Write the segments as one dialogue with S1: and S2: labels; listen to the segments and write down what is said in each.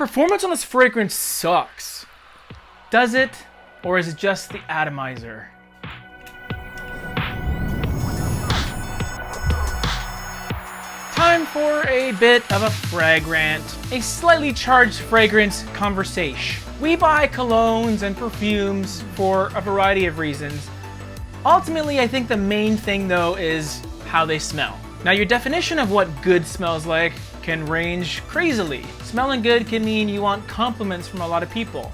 S1: performance on this fragrance sucks. Does it? Or is it just the atomizer? Time for a bit of a frag-rant, a slightly charged fragrance conversation. We buy colognes and perfumes for a variety of reasons. Ultimately, I think the main thing though is how they smell. Now, your definition of what good smells like can range crazily. Smelling good can mean you want compliments from a lot of people.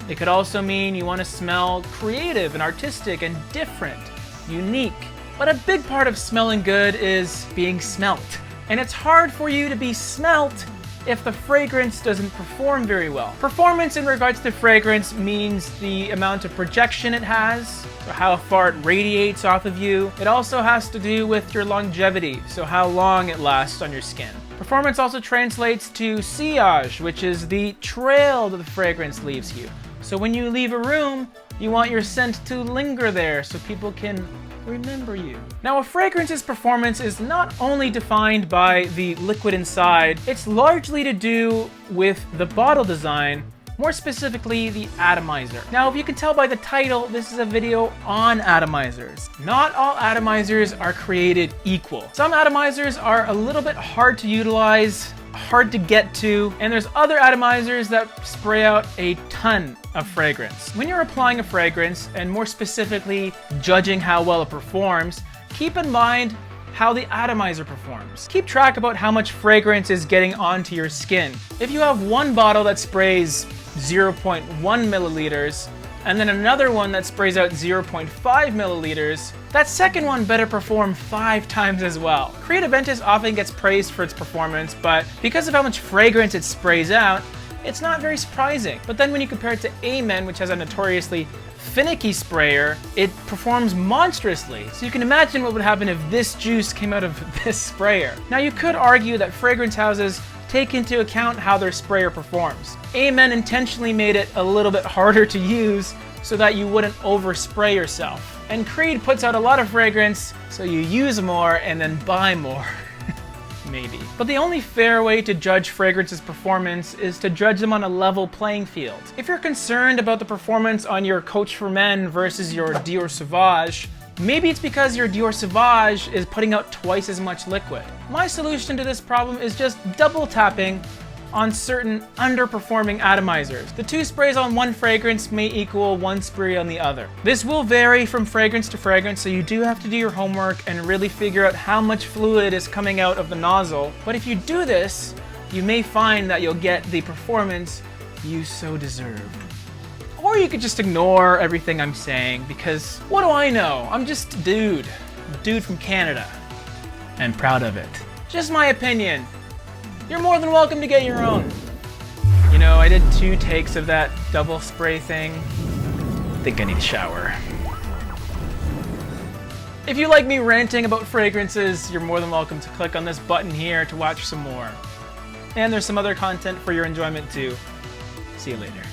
S1: It could also mean you want to smell creative and artistic and different, unique. But a big part of smelling good is being smelt. And it's hard for you to be smelt if the fragrance doesn't perform very well. Performance in regards to fragrance means the amount of projection it has, so how far it radiates off of you. It also has to do with your longevity, so how long it lasts on your skin. Performance also translates to sillage, which is the trail that the fragrance leaves you. So when you leave a room, you want your scent to linger there so people can remember you. Now, a fragrance's performance is not only defined by the liquid inside, it's largely to do with the bottle design, more specifically the atomizer. Now, if you can tell by the title, this is a video on atomizers. Not all atomizers are created equal. Some atomizers are a little bit hard to utilize, hard to get to, and there's other atomizers that spray out a ton of fragrance. When you're applying a fragrance, and more specifically judging how well it performs, keep in mind how the atomizer performs. Keep track about how much fragrance is getting onto your skin. If you have one bottle that sprays 0.1 milliliters, and then another one that sprays out 0.5 milliliters, that second one better perform 5 times as well. Creative Ventus often gets praised for its performance, but because of how much fragrance it sprays out, it's not very surprising. But then when you compare it to Amen, which has a notoriously finicky sprayer, it performs monstrously. So you can imagine what would happen if this juice came out of this sprayer. Now, you could argue that fragrance houses take into account how their sprayer performs. Amen intentionally made it a little bit harder to use so that you wouldn't overspray yourself. And Creed puts out a lot of fragrance so you use more and then buy more. Maybe. But the only fair way to judge fragrance's performance is to judge them on a level playing field. If you're concerned about the performance on your Coach for Men versus your Dior Sauvage, maybe it's because your Dior Sauvage is putting out twice as much liquid. My solution to this problem is just double tapping on certain underperforming atomizers. The 2 sprays on one fragrance may equal 1 spray on the other. This will vary from fragrance to fragrance, so you do have to do your homework and really figure out how much fluid is coming out of the nozzle. But if you do this, you may find that you'll get the performance you so deserve. Or you could just ignore everything I'm saying, because what do I know? I'm just a dude from Canada, and proud of it. Just my opinion. You're more than welcome to get your own. You know, I did 2 takes of that double spray thing. I think I need a shower. If you like me ranting about fragrances, you're more than welcome to click on this button here to watch some more. And there's some other content for your enjoyment too. See you later.